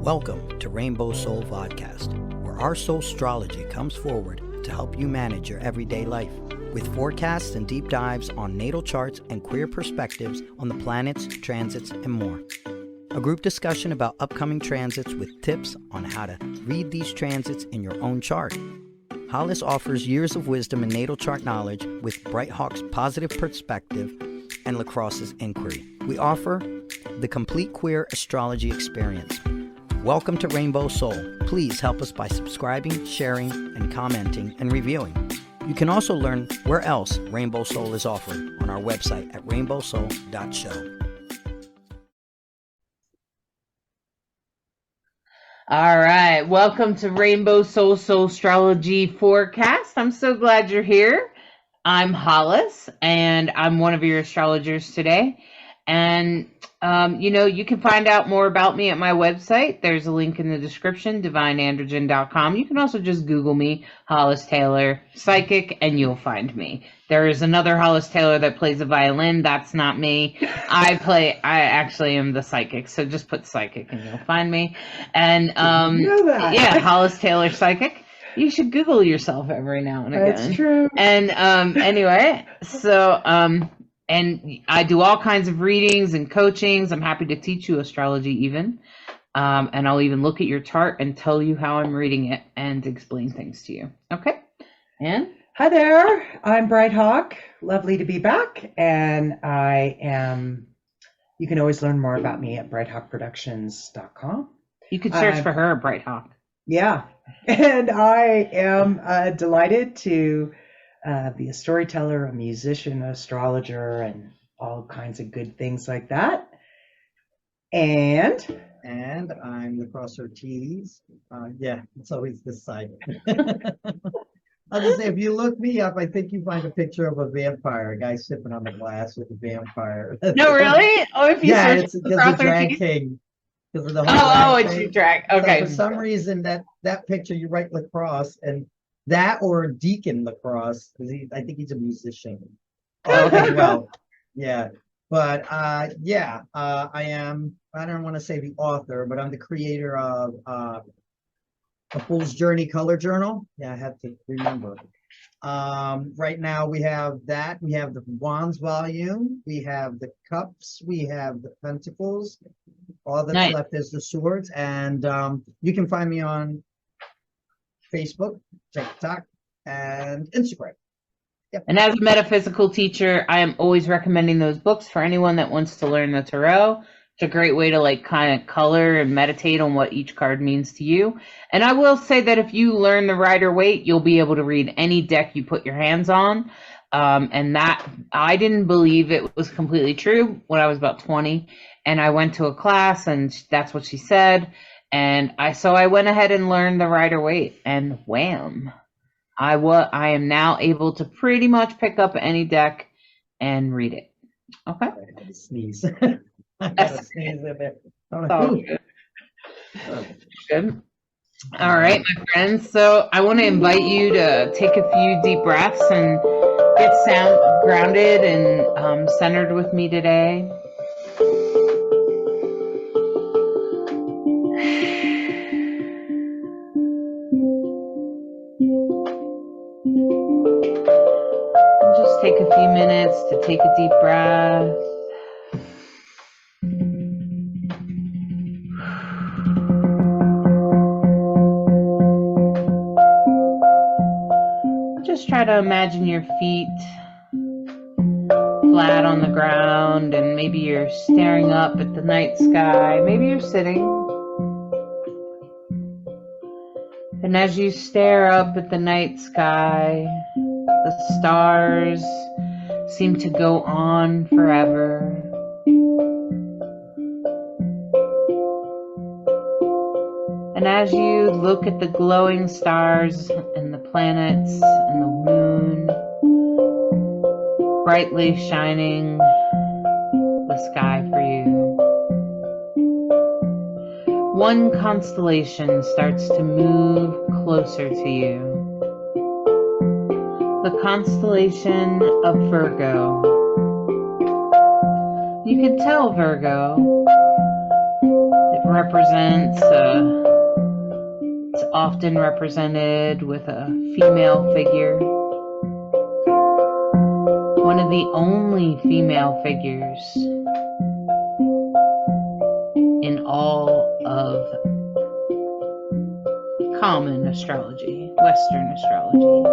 Welcome to Rainbow Soul Vodcast, where our Soulstrology comes forward to help you manage your everyday life, with forecasts and deep dives on natal charts and queer perspectives on the planets, transits, and more. A group discussion about upcoming transits with tips on how to read these transits in your own chart. Hollis offers years of wisdom and natal chart knowledge with Bright Hawk's positive perspective and LeKross's inquiry. We offer the complete queer astrology experience. Welcome to Rainbow Soul. Please help us by subscribing, sharing, and commenting and reviewing. You can also learn where else Rainbow Soul is offered on our website at rainbowsoul.show. All right, welcome to Rainbow Soul Soulstrology Forecast. I'm so glad you're here. I'm Hollis, and I'm one of your astrologers today. And, you can find out more about me at my website. There's a link in the description, divineandrogen.com. You can also just Google me, Hollis Taylor, psychic, and you'll find me. There is another Hollis Taylor that plays a violin. That's not me. I actually am the psychic, so just put psychic and you'll find me. And, yeah, Hollis Taylor psychic. You should Google yourself every now and again. That's true. And, anyway, so, and I do all kinds of readings and coachings. I'm happy to teach you astrology even. And I'll even look at your chart and tell you how I'm reading it and explain things to you. Okay? And? Hi there. I'm Bright Hawk. Lovely to be back. And you can always learn more about me at brighthawkproductions.com. You could search for her, Bright Hawk. Yeah. And I am delighted to be a storyteller, a musician, an astrologer, and all kinds of good things like that. And I'm LeKross Oriz. Yeah, it's always this side. I'll just say, if you look me up, I think you find a picture of a vampire, a guy sipping on the glass with a vampire. No, really? Oh, if you search it's because of Drag King. Because of the whole it's you drag. Okay. So for some reason, that picture, you write LeKross, and that or Deacon LeKross, because I think he's a musician. Okay, well, yeah. But I am, I don't want to say the author, but I'm the creator of A Fool's Journey Color Journal. Yeah, I have to remember. Right now we have that. We have the Wands volume. We have the Cups. We have the Pentacles. All that's left is the Swords. And you can find me on Facebook, TikTok, and Instagram. Yep. And as a metaphysical teacher, I am always recommending those books for anyone that wants to learn the tarot. It's a great way to kind of color and meditate on what each card means to you. And I will say that if you learn the Rider-Waite, you'll be able to read any deck you put your hands on. And that I didn't believe it was completely true when I was about 20. And I went to a class and that's what she said. And so I went ahead and learned the Rider-Waite, and wham, I am now able to pretty much pick up any deck and read it. Okay. I had to sneeze. I had to sneeze in there. Good. All right, my friends. So I want to invite you to take a few deep breaths and get grounded and centered with me today. Take a few minutes to take a deep breath. Just try to imagine your feet flat on the ground, and maybe you're staring up at the night sky. Maybe you're sitting. And as you stare up at the night sky, the stars seem to go on forever. And as you look at the glowing stars and the planets and the moon brightly shining the sky for you, one constellation starts to move closer to you. The constellation of Virgo. You can tell Virgo, it represents, it's often represented with a female figure. One of the only female figures in all of common astrology, Western astrology.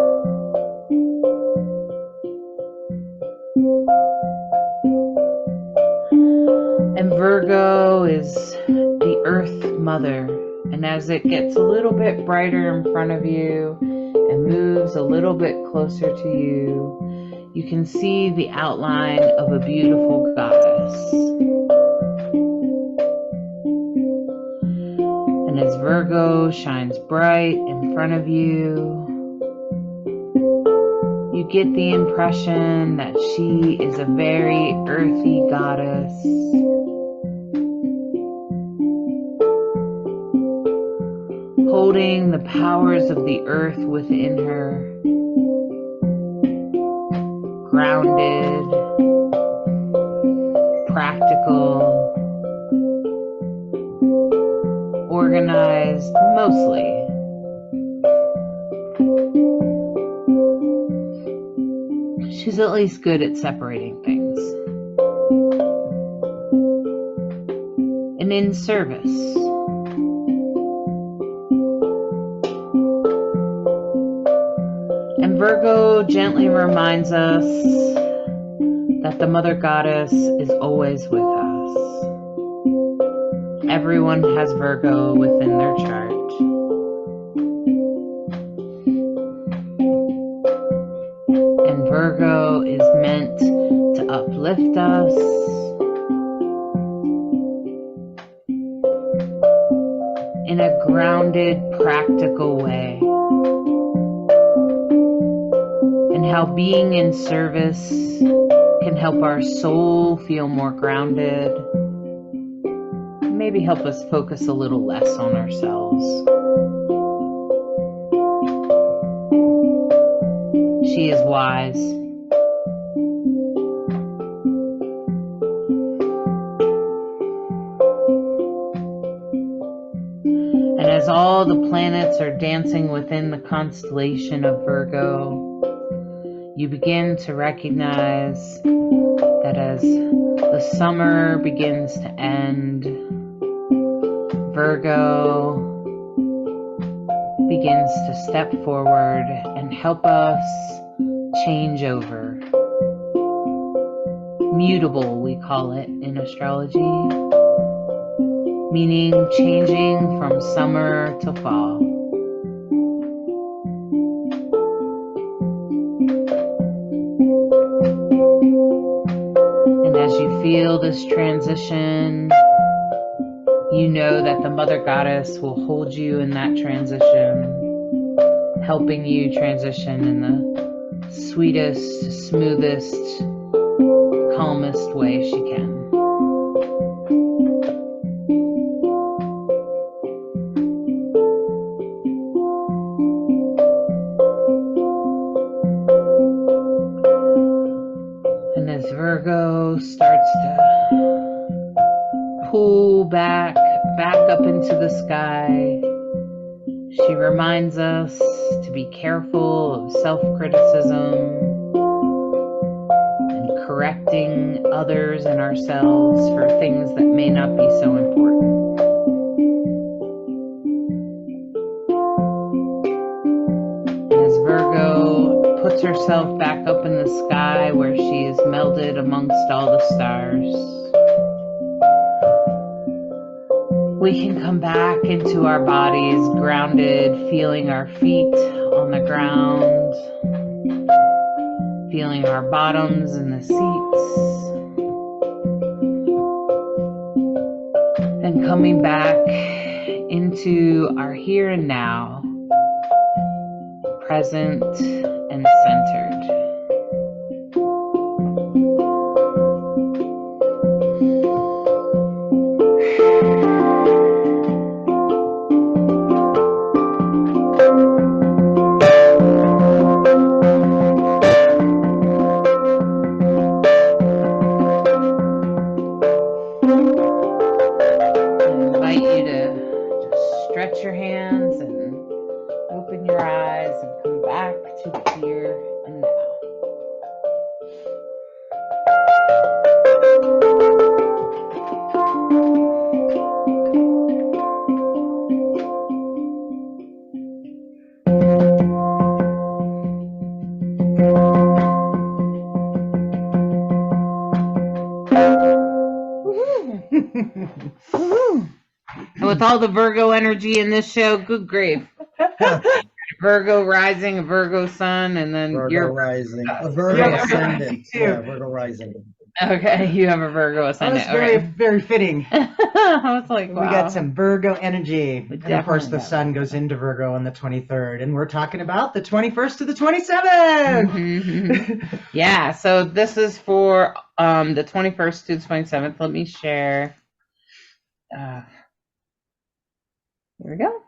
And Virgo is the Earth Mother. And as it gets a little bit brighter in front of you and moves a little bit closer to you, you can see the outline of a beautiful goddess. And as Virgo shines bright in front of you, you get the impression that she is a very earthy goddess, holding the powers of the earth within her, grounded, practical, organized mostly. She's at least good at separating things. And in service. And Virgo gently reminds us that the Mother Goddess is always with us. Everyone has Virgo within their chart. And Virgo is meant to uplift us, in a grounded, practical way. And how being in service can help our soul feel more grounded, maybe help us focus a little less on ourselves. She is wise. And as all the planets are dancing within the constellation of Virgo, you begin to recognize that as the summer begins to end, Virgo begins to step forward and help us change over. Mutable, we call it in astrology, meaning changing from summer to fall. And as you feel this transition, you know that the Mother Goddess will hold you in that transition, helping you transition in the sweetest, smoothest, calmest way she can. And as Virgo starts to pull back up into the sky, she reminds us to be careful of self-criticism and correcting others and ourselves for things that may not be so important. As Virgo puts herself back up in the sky where she is melded amongst all the stars, we can come back into our bodies grounded, feeling our feet on the ground, feeling our bottoms in the seats, and coming back into our here and now, present and centered. I invite you stretch your hands and open your eyes and come back to the here and now. Woo-hoo. And with all the Virgo energy in this show, good grief. Virgo rising, a Virgo sun, and then Virgo you're rising, a Virgo Yeah, ascendant. too. Yeah, Virgo rising. okay. You have a Virgo That ascendant. was very, Okay. very fitting. I was like, wow. We got some Virgo energy. We And of course, the definitely sun got goes into Virgo on the 23rd. And we're talking about the 21st to the 27th. Mhm. Yeah. So this is for the 21st to the 27th. Let me share. Here we go.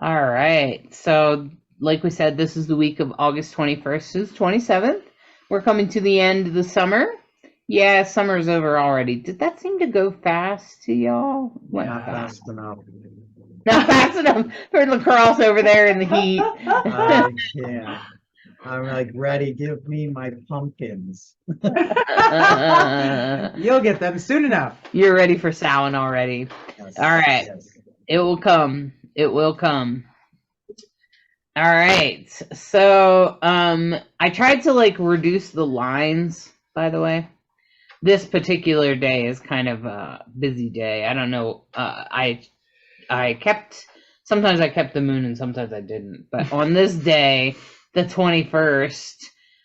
All right. So, like we said, this is the week of August 21st to the 27th. We're coming to the end of the summer. Yeah, summer's over already. Did that seem to go fast to y'all? What? Not fast enough. Not fast enough for LeKross over there in the heat. I can't. I'm like, ready, give me my pumpkins. You'll get them soon enough. You're ready for Samhain already. Yes, All right. yes. It will come. It will come. All right. So, I tried to like reduce the lines, by the way. This particular day is kind of a busy day. I don't know. Sometimes I kept the moon and sometimes I didn't. But on this day, the 21st,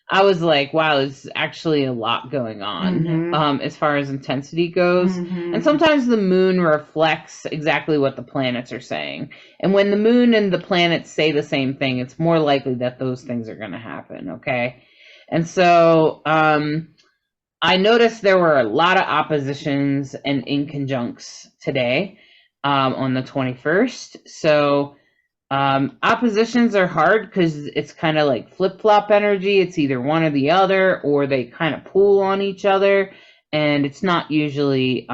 I was like, wow, there's actually a lot going on Mhm. as far as intensity goes. Mhm. And sometimes the moon reflects exactly what the planets are saying. And when the moon and the planets say the same thing, it's more likely that those things are going to happen, okay? And so I noticed there were a lot of oppositions and inconjuncts today on the 21st. So oppositions are hard because it's kind of like flip-flop energy. It's either one or the other, or they kind of pull on each other, and it's not usually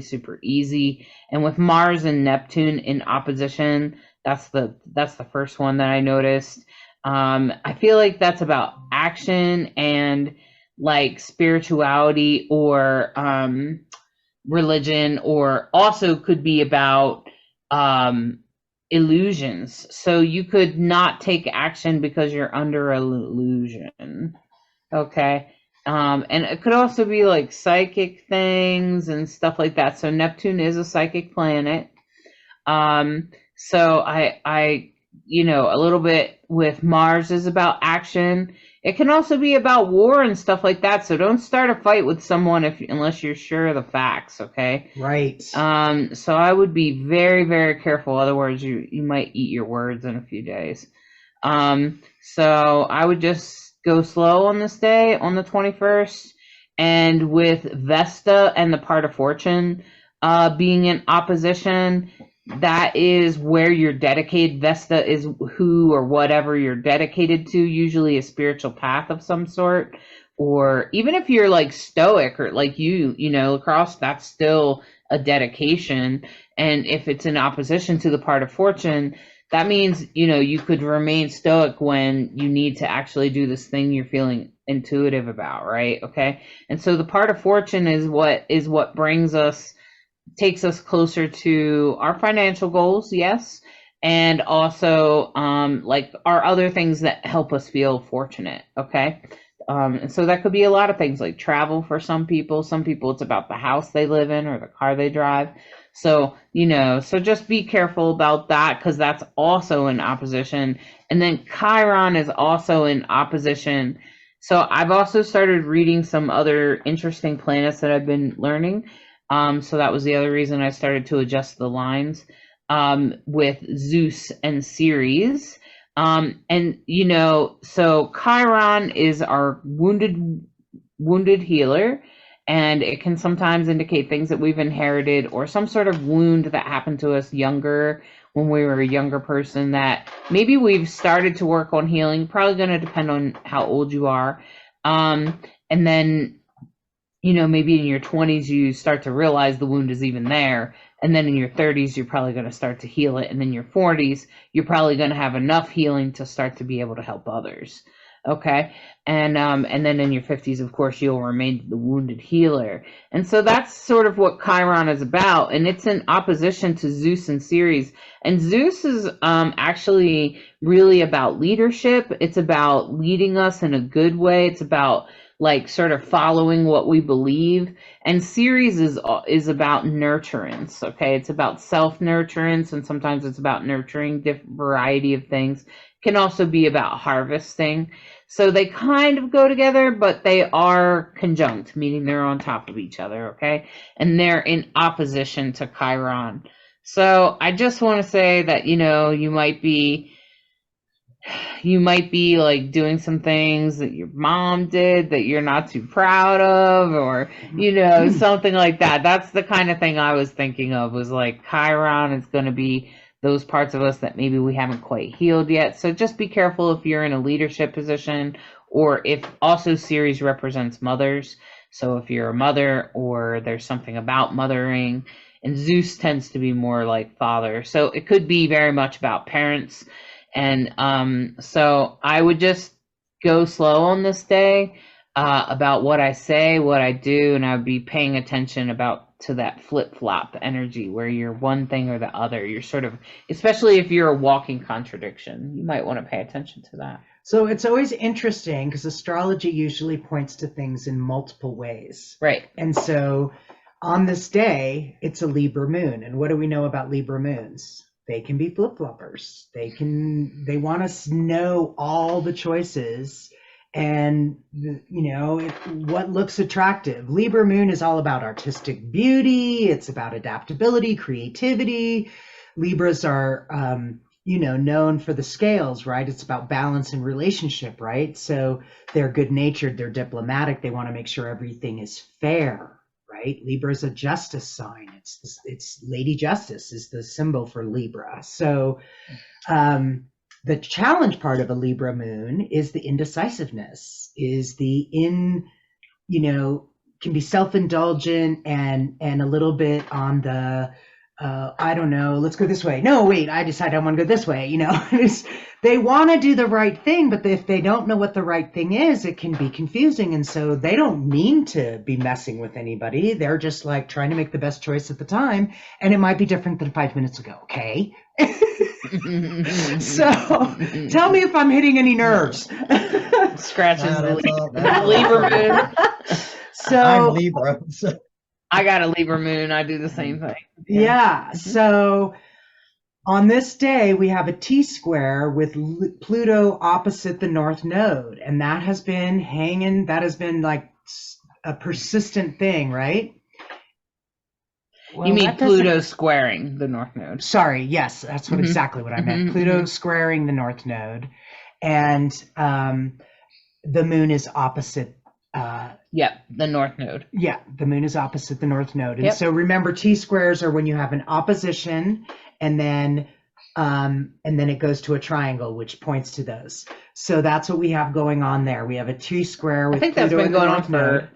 super easy. And with Mars and Neptune in opposition, that's the first one that I noticed. I feel like that's about action and like spirituality or religion, or also could be about illusions. So you could not take action because you're under an illusion. Okay. And it could also be like psychic things and stuff like that. So Neptune is a psychic planet. So I a little bit with Mars is about action. It can also be about war and stuff like that. So don't start a fight with someone unless you're sure of the facts, okay? Right. So I would be very, very careful. Otherwise, you might eat your words in a few days. So I would just go slow on this day, on the 21st. And with Vesta and the part of fortune being in opposition, that is where you're dedicated. Vesta is who or whatever you're dedicated to, usually a spiritual path of some sort. Or even if you're like stoic or like LeKross, that's still a dedication. And if it's in opposition to the part of fortune, that means, you could remain stoic when you need to actually do this thing you're feeling intuitive about, right? Okay. And so the part of fortune is what takes us closer to our financial goals, yes, and also like our other things that help us feel fortunate, okay? And so that could be a lot of things, like travel for some people. Some people it's about the house they live in or the car they drive. So, so just be careful about that, because that's also in opposition. And then Chiron is also in opposition. So I've also started reading some other interesting planets that I've been learning. So that was the other reason I started to adjust the lines with Zeus and Ceres. And so Chiron is our wounded healer, and it can sometimes indicate things that we've inherited or some sort of wound that happened to us when we were a younger person that maybe we've started to work on healing. Probably going to depend on how old you are. And then maybe in your 20s, you start to realize the wound is even there, And then in your 30s, you're probably going to start to heal it. And in your 40s, you're probably going to have enough healing to start to be able to help others. Okay. And then in your 50s, of course, you'll remain the wounded healer. And so that's sort of what Chiron is about. And it's in opposition to Zeus and Ceres. And Zeus is actually really about leadership. It's about leading us in a good way. It's about like sort of following what we believe. And Ceres is about nurturance. Okay. It's about self-nurturance. And sometimes it's about nurturing different variety of things. It can also be about harvesting. So they kind of go together, but they are conjunct, meaning they're on top of each other, okay? And they're in opposition to Chiron. So I just want to say that, you might be like doing some things that your mom did that you're not too proud of, or, something like that. That's the kind of thing I was thinking of, was like Chiron is going to be those parts of us that maybe we haven't quite healed yet. So just be careful if you're in a leadership position, or if also Ceres represents mothers. So if you're a mother, or there's something about mothering, and Zeus tends to be more like father. So it could be very much about parents. And so I would just go slow on this day about what I say, what I do, and I would be paying attention to that flip-flop energy where you're one thing or the other. You're sort of, especially if you're a walking contradiction, you might want to pay attention to that. So it's always interesting because astrology usually points to things in multiple ways. Right. And so on this day, it's a Libra moon. And what do we know about Libra moons? They can be flip-floppers. They want us to know all the choices and, what looks attractive. Libra moon is all about artistic beauty. It's about adaptability, creativity. Libras are, known for the scales, right? It's about balance and relationship, right? So they're good-natured, they're diplomatic. They want to make sure everything is fair, right? Libra is a justice sign. It's Lady Justice is the symbol for Libra. So, the challenge part of a Libra moon is the indecisiveness, can be self-indulgent and a little bit on the, I don't know, let's go this way. No, wait, I decided I want to go this way. They want to do the right thing, but if they don't know what the right thing is, it can be confusing. And so they don't mean to be messing with anybody. They're just like trying to make the best choice at the time. And it might be different than 5 minutes ago. Okay. So tell me if I'm hitting any nerves. Scratches the Libra moon. So I'm Libra. So. I got a Libra moon. I do the same thing. Yeah. So on this day, we have a T-square with Pluto opposite the North Node. And that has been hanging. That has been like a persistent thing, right? Well, you mean Pluto squaring the North Node? Sorry, yes, that's exactly what I meant. Pluto squaring the North Node, and the moon is opposite. The North Node. Yeah, the moon is opposite the North Node, and so remember, T-squares are when you have an opposition, and then it goes to a triangle, which points to those. So that's what we have going on there. We have a T-square with. I think Pluto that's been going on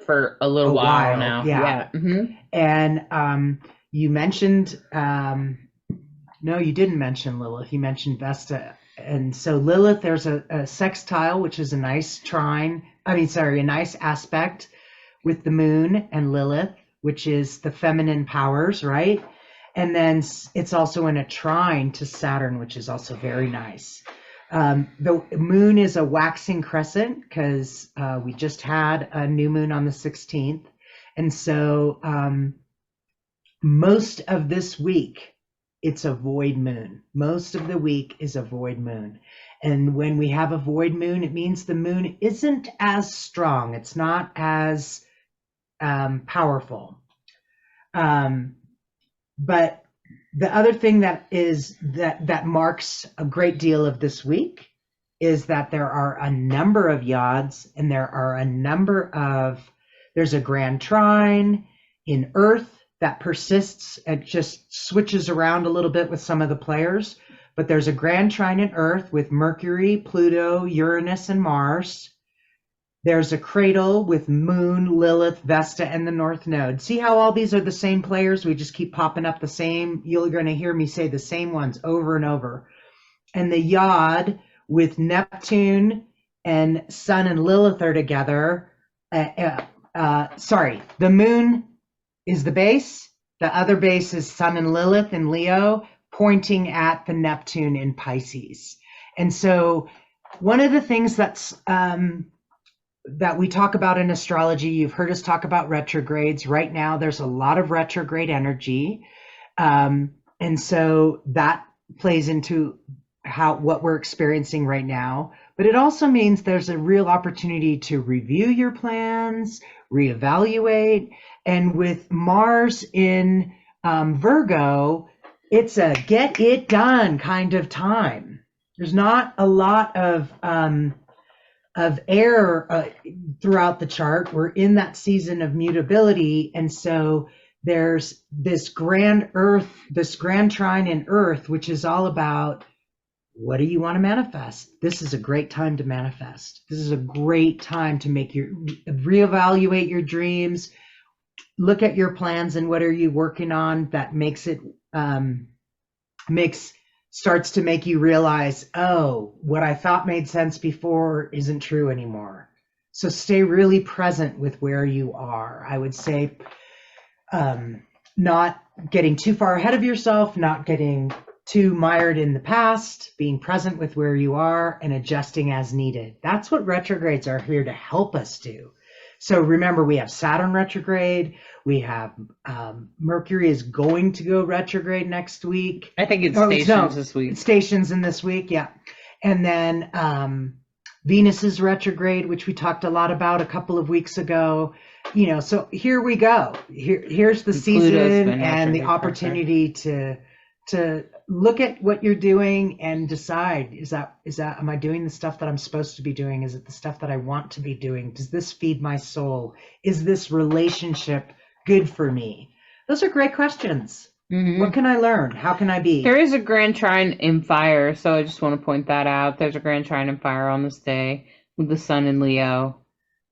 for a little while now. Yeah. Mm-hmm. And you mentioned, no, you didn't mention Lilith. You mentioned Vesta. And so Lilith, there's a sextile, which is a nice a nice aspect with the moon and Lilith, which is the feminine powers, right? And then it's also in a trine to Saturn, which is also very nice. The moon is a waxing crescent because we just had a new moon on the 16th. And so most of this week, it's a void moon. Most of the week is a void moon. And when we have a void moon, it means the moon isn't as strong. It's not as powerful. But the other thing that marks a great deal of this week is that there are a number of yods, and there's a grand trine in Earth that persists and just switches around a little bit with some of the players. But there's a grand trine in Earth with Mercury, Pluto, Uranus, and Mars. There's a cradle with Moon, Lilith, Vesta, and the North Node. See how all these are the same players? We just keep popping up the same. You're going to hear me say the same ones over and over. And the Yod with Neptune and Sun and Lilith are together. Sorry, the Moon is the base. The other base is Sun and Lilith in Leo, pointing at the Neptune in Pisces. And so one of the things that we talk about in astrology, you've heard us talk about retrogrades. Right now, there's a lot of retrograde energy. And so that plays into what we're experiencing right now. But it also means there's a real opportunity to review your plans, reevaluate. And with Mars in Virgo, it's a get it done kind of time. There's not a lot of air throughout the chart. We're in that season of mutability. And so there's this grand trine in Earth, which is all about, what do you want to manifest? This is a great time to manifest. This is a great time to reevaluate your dreams, look at your plans and what are you working on that starts to make you realize, oh, what I thought made sense before isn't true anymore. So stay really present with where you are. I would say not getting too far ahead of yourself, not getting too mired in the past, being present with where you are and adjusting as needed. That's what retrogrades are here to help us do. So remember, we have Saturn retrograde. We have Mercury is going to go retrograde next week. I think it's stations this week. It's stations in this week, yeah. And then Venus is retrograde, which we talked a lot about a couple of weeks ago. So here we go. Here's the season and the opportunity to look at what you're doing and decide, am I doing the stuff that I'm supposed to be doing? Is it the stuff that I want to be doing? Does this feed my soul? Is this relationship good for me? Those are great questions. Mm-hmm. What can I learn? How can I be? There is a grand trine in fire, so I just want to point that out. There's a grand trine in fire on this day with the sun in Leo.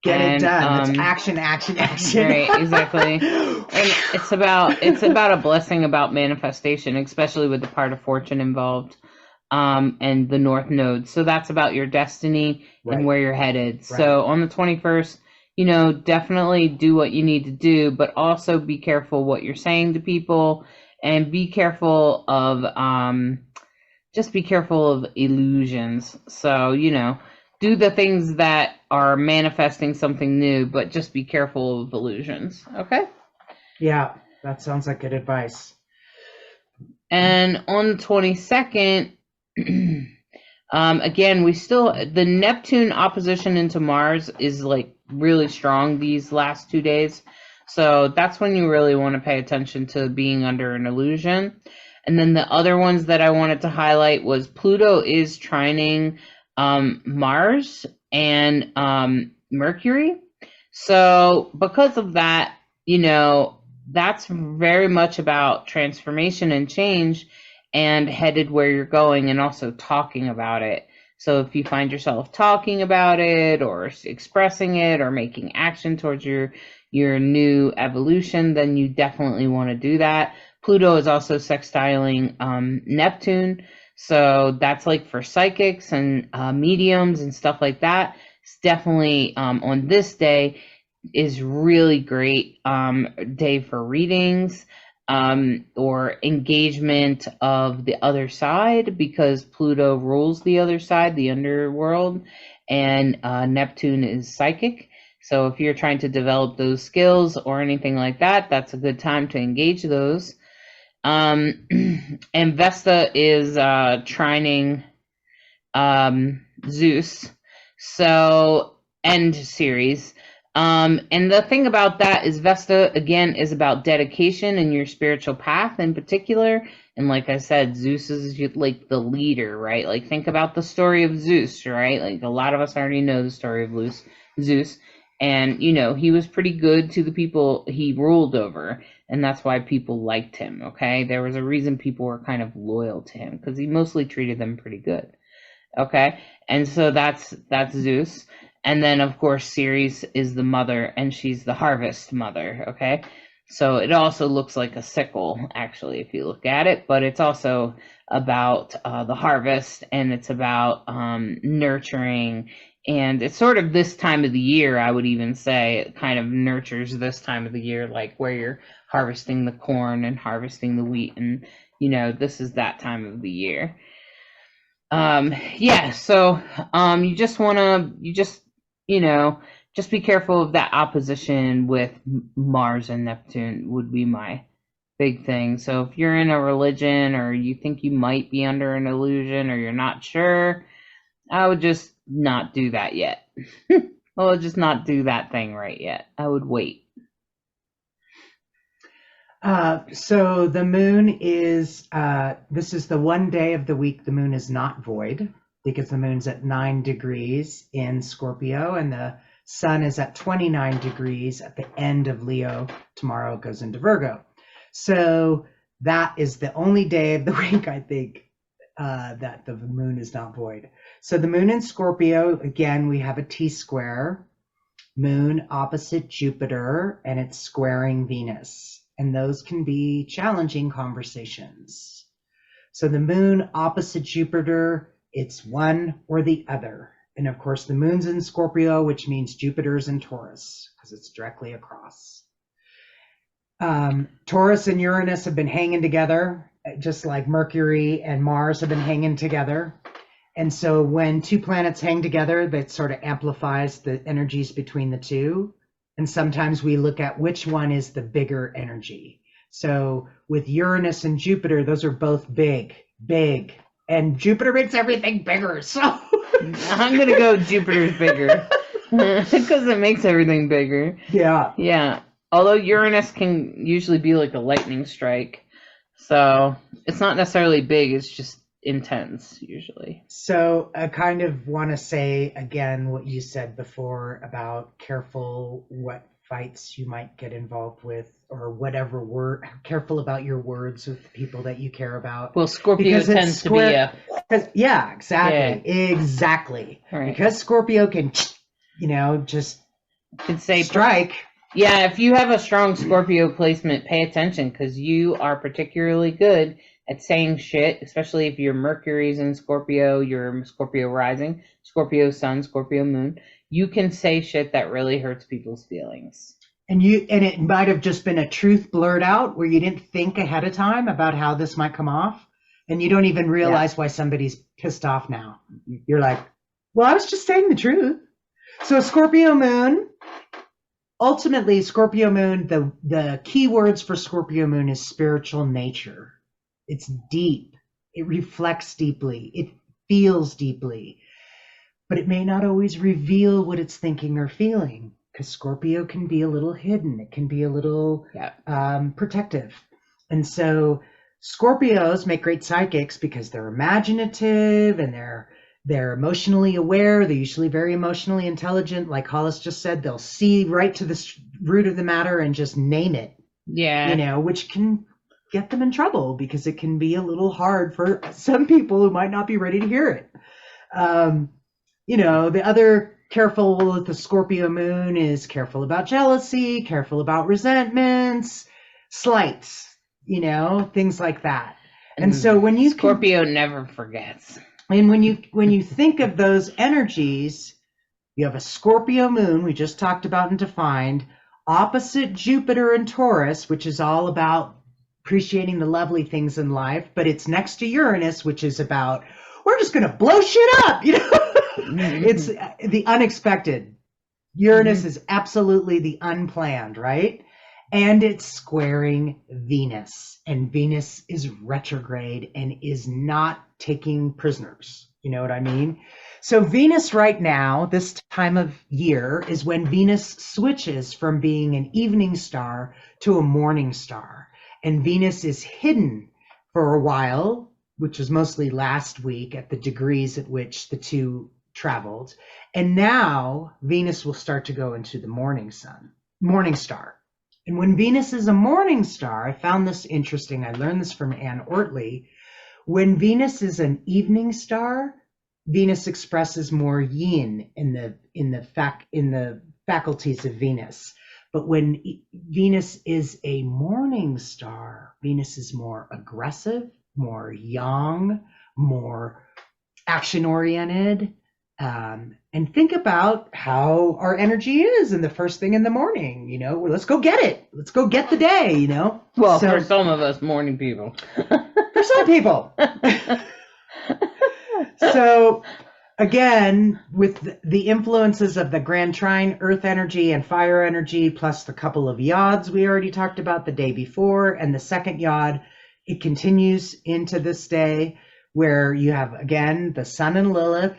Get it done. It's action. Right, exactly. And it's about a blessing, about manifestation, especially with the part of fortune involved, and the North Node. So that's about your destiny and where you're headed. Right. So on the 21st, definitely do what you need to do, but also be careful what you're saying to people, and be careful of illusions. So, do the things that are manifesting something new, but just be careful of illusions. Okay? Yeah, that sounds like good advice. And on the 22nd, again, the Neptune opposition into Mars is like really strong these last 2 days. So that's when you really want to pay attention to being under an illusion. And then the other ones that I wanted to highlight was Pluto is trining Mars and Mercury. So because of that, that's very much about transformation and change and headed where you're going, and also talking about it. So if you find yourself talking about it or expressing it or making action towards your new evolution, then you definitely want to do that. Pluto is also sextiling Neptune. So that's like for psychics and mediums and stuff like that. It's definitely on this day is really great day for readings or engagement of the other side, because Pluto rules the other side, the underworld, and Neptune is psychic. So if you're trying to develop those skills or anything like that, that's a good time to engage those. And Vesta is trining Zeus, so end series. And the thing about that is Vesta, again, is about dedication and your spiritual path in particular. And like I said, Zeus is like the leader, right? Like, think about the story of Zeus, right? Like, a lot of us already know the story of Zeus. And, he was pretty good to the people he ruled over. And that's why people liked him, okay? There was a reason people were kind of loyal to him, because he mostly treated them pretty good, okay? And so that's Zeus. And then, of course, Ceres is the mother, and she's the harvest mother, okay? So it also looks like a sickle, actually, if you look at it, but it's also about the harvest, and it's about nurturing, and it's sort of this time of the year, I would even say. It kind of nurtures this time of the year, like where you're harvesting the corn and harvesting the wheat, and, you know, this is that time of the year. Yeah, so you just want to, you know, just be careful of that opposition with Mars and Neptune would be my big thing. So if you're in a religion, or you think you might be under an illusion, or you're not sure, I would just not do that yet. I would just not do that thing right yet. I would wait. So the moon is, this is the one day of the week the moon is not void, because the moon's at 9 degrees in Scorpio, and the sun is at 29 degrees at the end of Leo. Tomorrow it goes into Virgo. So that is the only day of the week, I think, that the moon is not void. So the moon in Scorpio, again, we have a T-square, moon opposite Jupiter, and it's squaring Venus. And those can be challenging conversations. So the moon opposite Jupiter, it's one or the other. And of course, the moon's in Scorpio, which means Jupiter's in Taurus, because it's directly across. Taurus and Uranus have been hanging together, just like Mercury and Mars have been hanging together. And so when two planets hang together, that sort of amplifies the energies between the two. And sometimes we look at which one is the bigger energy. So with Uranus and Jupiter, those are both big. And Jupiter makes everything bigger. So I'm going to go Jupiter's bigger because it makes everything bigger. Yeah. Yeah. Although Uranus can usually be like a lightning strike. So it's not necessarily big. It's just intense usually. So I kind of want to say again what you said before about careful what fights you might get involved with, or whatever word, careful about your words with the people that you care about. Well, Scorpio tends to be a... Yeah, exactly. Yeah. Exactly. Right. Because Scorpio can, you know, just could say strike. Yeah, if you have a strong Scorpio placement, pay attention, because you are particularly good at saying shit, especially if your Mercury's in Scorpio, your Scorpio rising, Scorpio sun, Scorpio moon. You can say shit that really hurts people's feelings. And it might have just been a truth blurred out where you didn't think ahead of time about how this might come off, and you don't even realize why somebody's pissed off now. You're like, well, I was just saying the truth. So Scorpio moon, ultimately Scorpio moon, the key words for Scorpio moon is spiritual nature. It's deep. It reflects deeply. It feels deeply. But it may not always reveal what it's thinking or feeling, because Scorpio can be a little hidden. It can be a little protective. And so Scorpios make great psychics because they're imaginative and they're emotionally aware. They're usually very emotionally intelligent. Like Hollis just said, they'll see right to the root of the matter and just name it. Yeah. You know, which can get them in trouble because it can be a little hard for some people who might not be ready to hear it. You know, the other careful with the Scorpio moon is careful about jealousy, careful about resentments, slights, you know, things like that. And so when you Scorpio never forgets. And when you think of those energies, you have a Scorpio moon, we just talked about and defined, opposite Jupiter and Taurus, which is all about appreciating the lovely things in life, but it's next to Uranus, which is about, we're just going to blow shit up, you know? It's the unexpected. Uranus is absolutely the unplanned, right? And it's squaring Venus, and Venus is retrograde and is not taking prisoners. You know what I mean? So Venus right now, this time of year, is when Venus switches from being an evening star to a morning star. And Venus is hidden for a while, which was mostly last week at the degrees at which the two traveled. And now Venus will start to go into the morning star. And when Venus is a morning star, I found this interesting. I learned this from Anne Ortley. When Venus is an evening star, Venus expresses more yin in the faculties of Venus. But when Venus is a morning star, Venus is more aggressive, more young, more action-oriented. And think about how our energy is in the first thing in the morning. Well, let's go get it. Let's go get the day, Well, for some of us morning people. For some people. So again, with the influences of the Grand Trine, earth energy and fire energy, plus the couple of yods we already talked about the day before, and the second yod, it continues into this day where you have, again, the Sun and Lilith,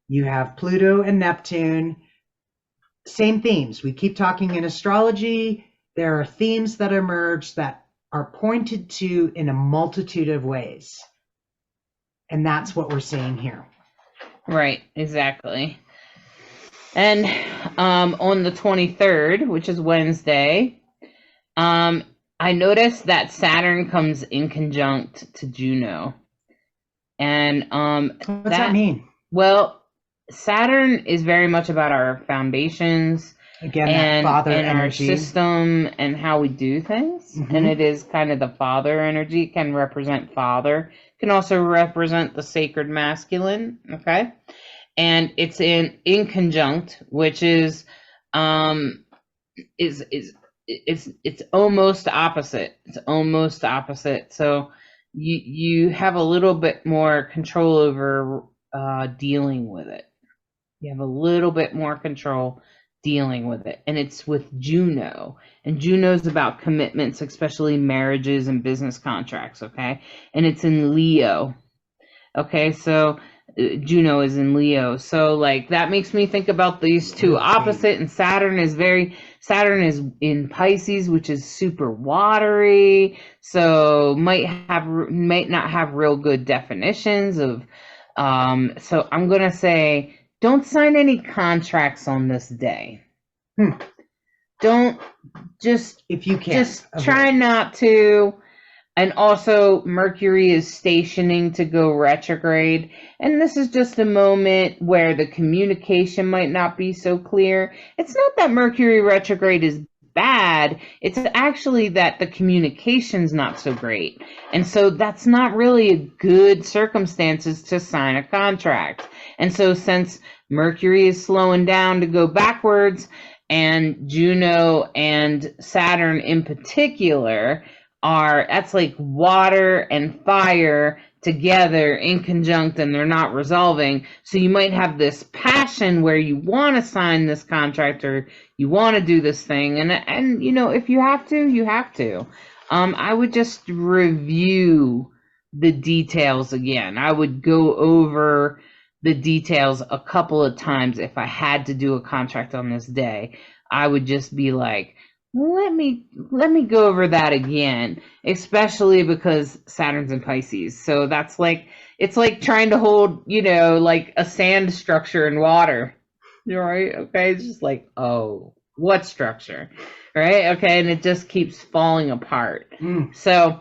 you have Pluto and Neptune, same themes. We keep talking in astrology. There are themes that emerge that are pointed to in a multitude of ways. And that's what we're seeing here. Right, exactly. And on the 23rd, which is Wednesday, I noticed that Saturn comes in conjunct to Juno. And what's that mean? Well, Saturn is very much about our foundations, again, and that father and our energy, system and how we do things. Mm-hmm. And it is kind of the father energy. It can represent father. It can also represent the sacred masculine. Okay. And it's in conjunct, which is it's almost opposite. It's almost opposite. So you have a little bit more control over dealing with it. You have a little bit more control dealing with it. And it's with Juno. And Juno's about commitments, especially marriages and business contracts, okay? And it's in Leo. Okay, so Juno is in Leo. So like that makes me think about these two opposite, and Saturn is in Pisces, which is super watery. So might not have real good definitions of so I'm going to say don't sign any contracts on this day. Don't just, if you can, just try not to. And also Mercury is stationing to go retrograde. And this is just a moment where the communication might not be so clear. It's not that Mercury retrograde is bad. It's actually that the communication's not so great. And so that's not really a good circumstances to sign a contract. And so since Mercury is slowing down to go backwards, and Juno and Saturn in particular that's like water and fire together in conjunct, and they're not resolving. So you might have this passion where you want to sign this contract or you want to do this thing, and if you have to, you have to. I would just review the details again. I would go over the details a couple of times. If I had to do a contract on this day, I would just be like, let me go over that again, especially because Saturn's in Pisces. So that's like, it's like trying to hold, like a sand structure in water. You're right. Okay. It's just like, oh, what structure? Right. Okay. And it just keeps falling apart. So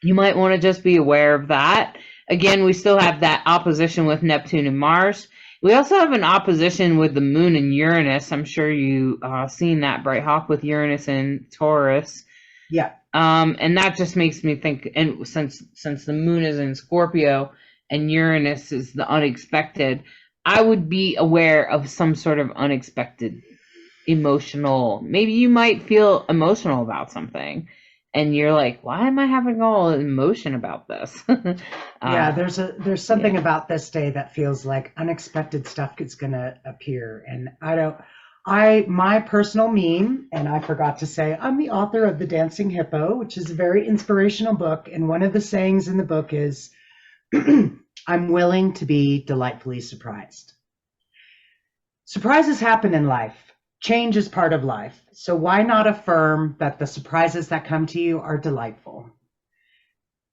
you might want to just be aware of that. Again, we still have that opposition with Neptune and Mars. We also have an opposition with the Moon and Uranus. I'm sure you seen that, Bright Hawk, with Uranus and Taurus. Yeah. And that just makes me think, and since the Moon is in Scorpio and Uranus is the unexpected, I would be aware of some sort of unexpected emotional. Maybe you might feel emotional about something. And you're like, why am I having all emotion about this? Yeah, there's something about this day that feels like unexpected stuff is gonna appear. And my personal meme, and I forgot to say, I'm the author of The Dancing Hippo, which is a very inspirational book. And one of the sayings in the book is, I'm willing to be delightfully surprised. Surprises happen in life. Change is part of life. So why not affirm that the surprises that come to you are delightful?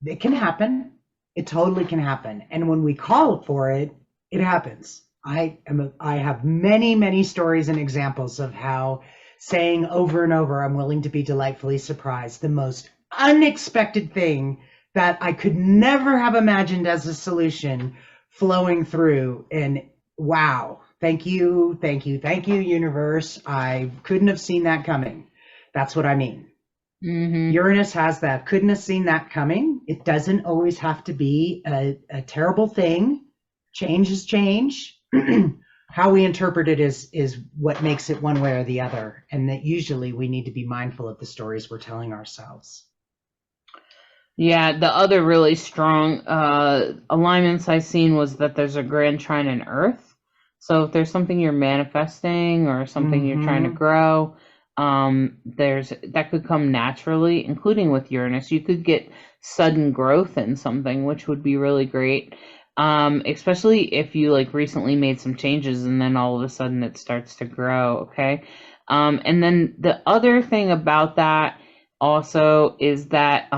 It can happen. It totally can happen. And when we call for it, it happens. I have many, many stories and examples of how saying over and over, I'm willing to be delightfully surprised, the most unexpected thing that I could never have imagined as a solution flowing through, and wow, thank you, universe. I couldn't have seen that coming. That's what I mean. Uranus has that. Couldn't have seen that coming. It doesn't always have to be a terrible thing. Change is change. How we interpret it is what makes it one way or the other. And that usually we need to be mindful of the stories we're telling ourselves. Yeah, the other really strong alignments I seen was that there's a grand trine in Earth. So if there's something you're manifesting or something you're trying to grow, that could come naturally, including with Uranus. You could get sudden growth in something, which would be really great. Especially if you like recently made some changes and then all of a sudden it starts to grow. Okay. And then the other thing about that also is that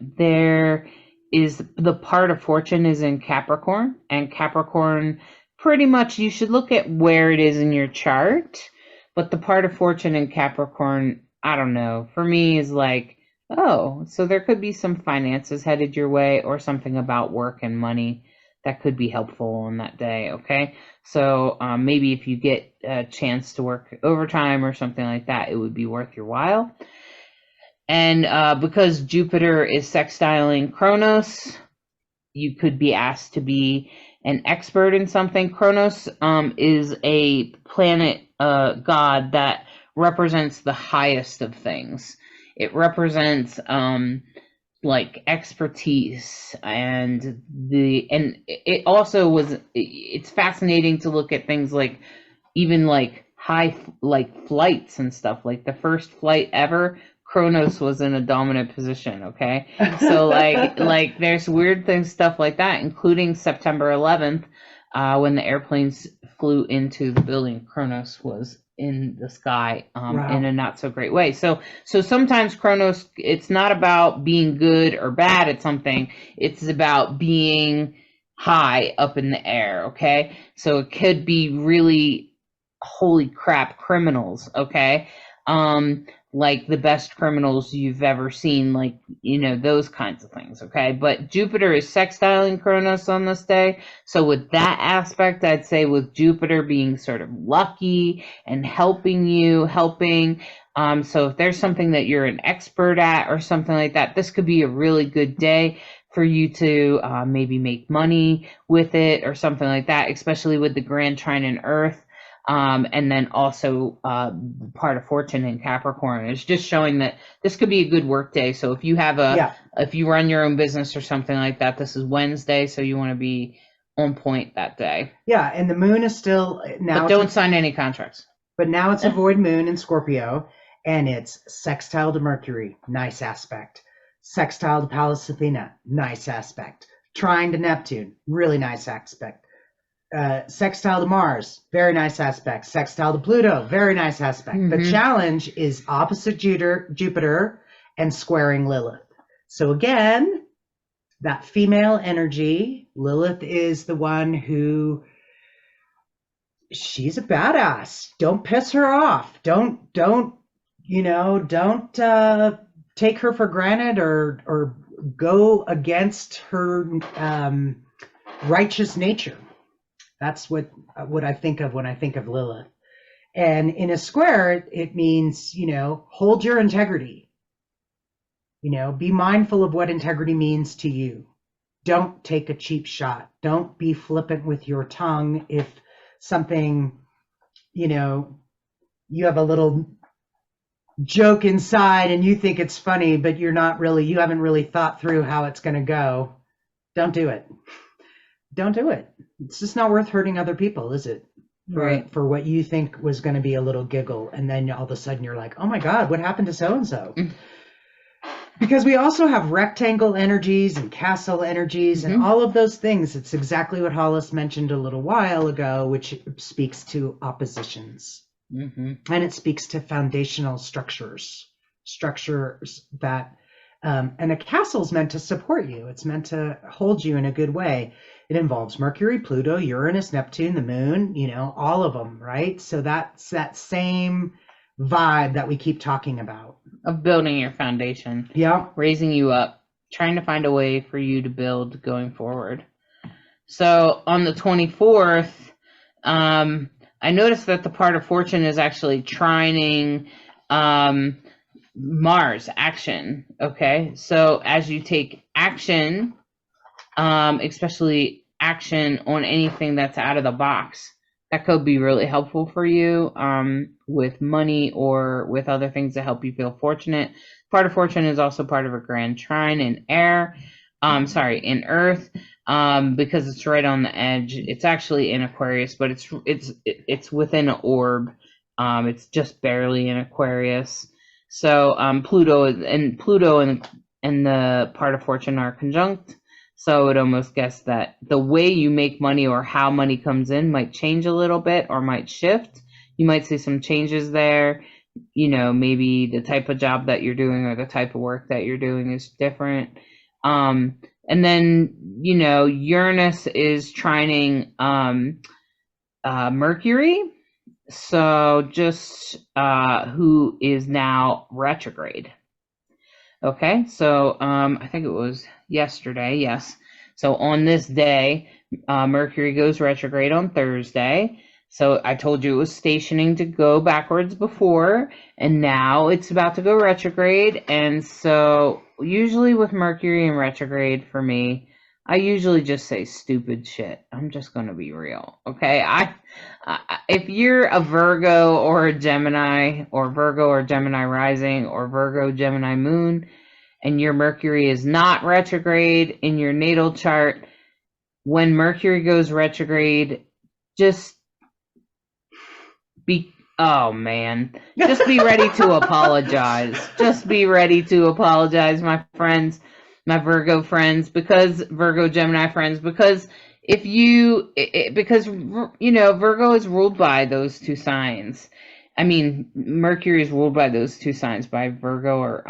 there is the part of fortune is in Capricorn, and Capricorn pretty much you should look at where it is in your chart, but the part of fortune in Capricorn, I don't know, for me is like, oh, so there could be some finances headed your way or something about work and money that could be helpful on that day. Okay, so maybe if you get a chance to work overtime or something like that, it would be worth your while. And because Jupiter is sextiling Kronos, you could be asked to be an expert in something. Kronos is a planet god that represents the highest of things. It represents like expertise, and it also was, it's fascinating to look at things like even like high like flights and stuff. Like the first flight ever, Kronos was in a dominant position. Okay, so like there's weird things, stuff like that, including September 11th when the airplanes flew into the building. Kronos was in the sky Wow. in a not so great way. So sometimes Kronos, it's not about being good or bad at something, it's about being high up in the air. Okay, so it could be really holy crap criminals. Okay, like the best criminals you've ever seen, like, you know, those kinds of things. Okay, but Jupiter is sextiling Kronos on this day, so with that aspect, I'd say with Jupiter being sort of lucky and helping, so if there's something that you're an expert at or something like that, this could be a really good day for you to maybe make money with it or something like that, especially with the grand trine in Earth. And then also part of fortune in Capricorn is just showing that this could be a good work day. So if you have if you run your own business or something like that, this is Wednesday, so you want to be on point that day. Yeah, and the moon is still now. But don't sign any contracts. But now it's a void moon in Scorpio, and it's sextile to Mercury, nice aspect. Sextile to Pallas Athena, nice aspect. Trine to Neptune, really nice aspect. Sextile to Mars, very nice aspect. Sextile to Pluto, very nice aspect. The challenge is opposite Jupiter and squaring Lilith. So again, that female energy, Lilith is the one who, she's a badass. Don't piss her off. Don't take her for granted or go against her righteous nature. That's what I think of when I think of Lilith. And in a square, it means, hold your integrity. Be mindful of what integrity means to you. Don't take a cheap shot. Don't be flippant with your tongue if something, you have a little joke inside and you think it's funny, but you haven't really thought through how it's going to go. Don't do it. Don't do it. It's just not worth hurting other people, is it? Right. For what you think was going to be a little giggle, and then all of a sudden you're like, oh my God, what happened to so-and-so? Because we also have rectangle energies and castle energies and all of those things. It's exactly what Hollis mentioned a little while ago, which speaks to oppositions. And it speaks to foundational structures that, and a castle is meant to support you. It's meant to hold you in a good way. It involves Mercury, Pluto, Uranus, Neptune, the moon, all of them, right? So that's that same vibe that we keep talking about. Of building your foundation. Yeah. Raising you up. Trying to find a way for you to build going forward. So on the 24th, I noticed that the part of fortune is actually trining Mars action. Okay, so as you take action, especially action on anything that's out of the box, that could be really helpful for you with money or with other things that help you feel fortunate. Part of fortune is also part of a grand trine in air, in earth, because it's right on the edge. It's actually in Aquarius, but it's within an orb. It's just barely in Aquarius. So Pluto and the part of fortune are conjunct. So I would almost guess that the way you make money or how money comes in might change a little bit or might shift. You might see some changes there. You know, maybe the type of job that you're doing or the type of work that you're doing is different. And then, you know, Uranus is trining Mercury. So just who is now retrograde. Okay, so I think it was yesterday, yes. So on this day, Mercury goes retrograde on Thursday. So I told you it was stationing to go backwards before, and now it's about to go retrograde. And so usually with Mercury in retrograde for me, I usually just say stupid shit. I'm just going to be real, okay? If you're a Virgo or a Gemini, or Virgo or Gemini rising, or Virgo Gemini moon, and your Mercury is not retrograde in your natal chart, when Mercury goes retrograde, just be ready to apologize. Just be ready to apologize, my friends, my Virgo friends, because Virgo Gemini friends, because because you know, Virgo is ruled by those two signs. I mean, Mercury is ruled by those two signs, by Virgo or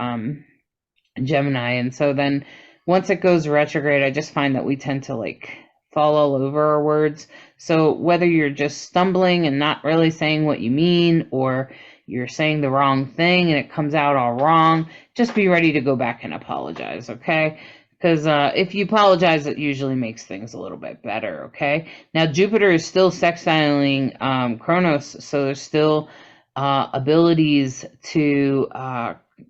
Gemini. And so then once it goes retrograde, I just find that we tend to like fall all over our words. So whether you're just stumbling and not really saying what you mean, or you're saying the wrong thing and it comes out all wrong, just be ready to go back and apologize, okay? Because if you apologize, it usually makes things a little bit better, okay? Now, Jupiter is still sextiling Kronos, so there's still abilities to,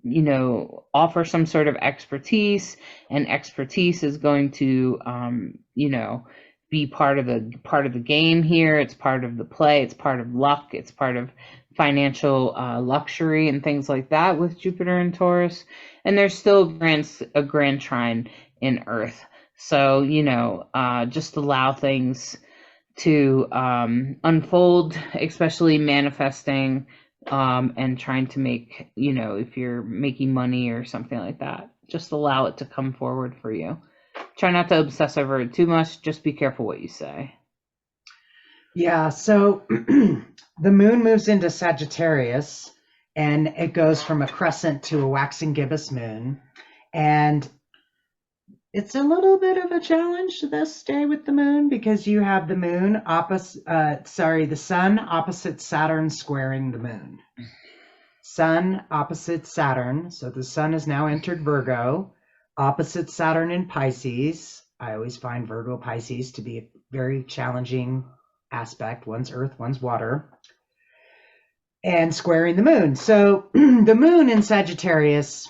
you know, offer some sort of expertise, and expertise is going to, you know, be part of the game here. It's part of the play. It's part of luck. It's part of financial luxury and things like that with Jupiter and Taurus. And there's still a grand trine in Earth. So, you know, just allow things to unfold, especially manifesting and trying to make, you know, if you're making money or something like that, just allow it to come forward for you. Try not to obsess over it too much. Just be careful what you say. Yeah, so the moon moves into Sagittarius, and it goes from a crescent to a waxing gibbous moon. And it's a little bit of a challenge this day with the moon, because you have the moon the sun opposite Saturn squaring the moon. Sun opposite Saturn. So the sun has now entered Virgo, opposite Saturn in Pisces. I always find Virgo Pisces to be a very challenging aspect. One's earth, one's water. And squaring the moon. So the moon in Sagittarius,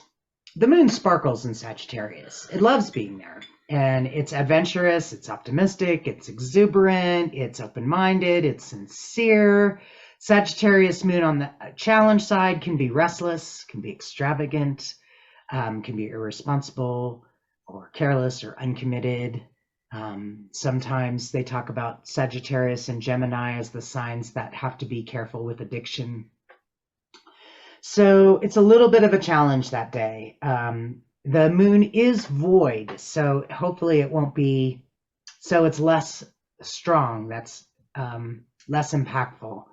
the moon sparkles in Sagittarius. It loves being there. And it's adventurous, it's optimistic, it's exuberant, it's open-minded, it's sincere. Sagittarius moon on the challenge side can be restless, can be extravagant, can be irresponsible or careless or uncommitted. Sometimes they talk about Sagittarius and Gemini as the signs that have to be careful with addiction. So it's a little bit of a challenge that day. The moon is void, so hopefully it won't be, so it's less strong, that's less impactful.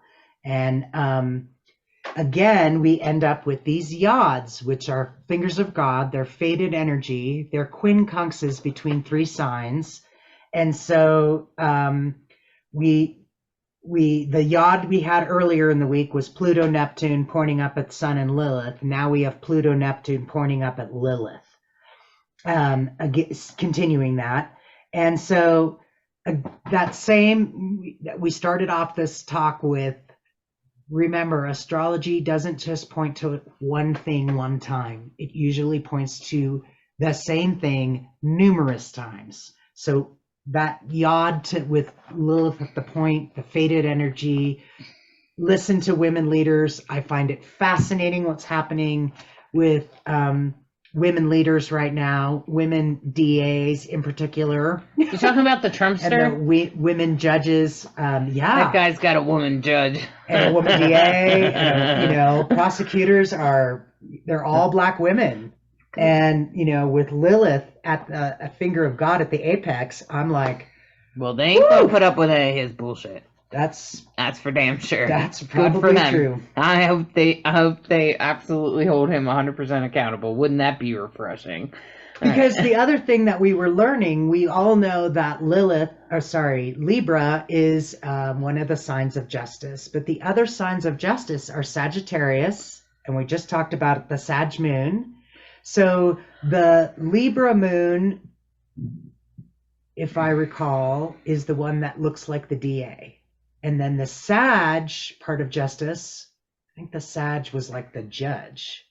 And again, we end up with these yods, which are fingers of God. They're fated energy. They're quincunxes between three signs. And so the yod we had earlier in the week was Pluto Neptune pointing up at Sun and Lilith. Now we have Pluto Neptune pointing up at Lilith, again, continuing that. And so that same, we started off this talk with, remember, astrology doesn't just point to one thing one time. It usually points to the same thing numerous times. So that yod with Lilith at the point, the fated energy, listen to women leaders. I find it fascinating what's happening with women leaders right now, women DAs in particular. You're talking about the Trumpster? And the women judges. Yeah. That guy's got a woman judge. And a woman DA. And, prosecutors they're all Black women. And, with Lilith at a finger of God at the apex, I'm like, well, they ain't gonna put up with any of his bullshit. That's for damn sure. That's good for probably them. true. I hope they absolutely hold him 100% accountable. Wouldn't that be refreshing? Because the other thing that we were learning, we all know that Libra is one of the signs of justice. But the other signs of justice are Sagittarius, and we just talked about the Sag moon. So the Libra moon, if I recall, is the one that looks like the DA. And then the Sag part of justice, I think the Sag was like the judge.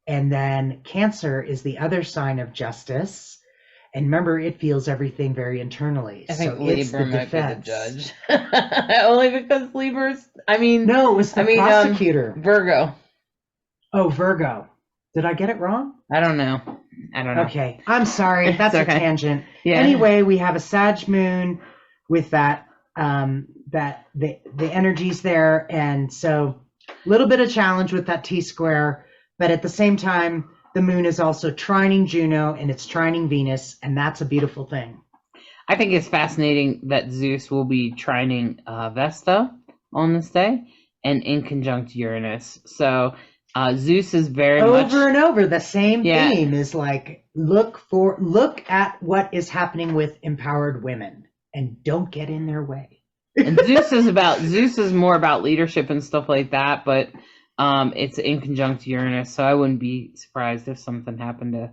And then Cancer is the other sign of justice. And remember, it feels everything very internally. I think so it's Libra the might defense. be the judge. Only because Libra's, No, it was the prosecutor. Virgo. Oh, Virgo. Did I get it wrong? I don't know. Okay, I'm sorry. That's okay. A tangent. Yeah. Anyway, we have a Sag moon with that the energies there, and so a little bit of challenge with that T-square, but at the same time, the moon is also trining Juno and it's trining Venus, and that's a beautiful thing. I think it's fascinating that Zeus will be trining Vesta on this day and in conjunct Uranus. So Zeus is very much over and over the same theme is like look at what is happening with empowered women and don't get in their way. And Zeus is more about leadership and stuff like that, but it's in conjunct Uranus, so I wouldn't be surprised if something happened to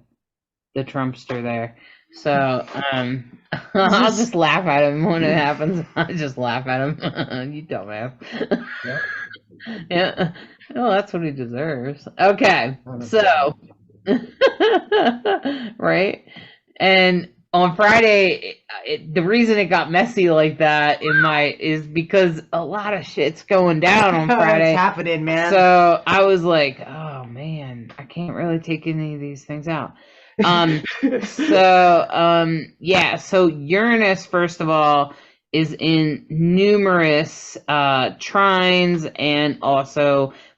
the Trumpster there. So I'll just laugh at him when it happens. I just laugh at him. You dumbass. Yeah. Well, that's what he deserves. Okay. So right. And on Friday, the reason it got messy like that is because a lot of shit's going down on Friday. It's happening, man. So I was like, oh man, I can't really take any of these things out. So Uranus, first of all, is in numerous trines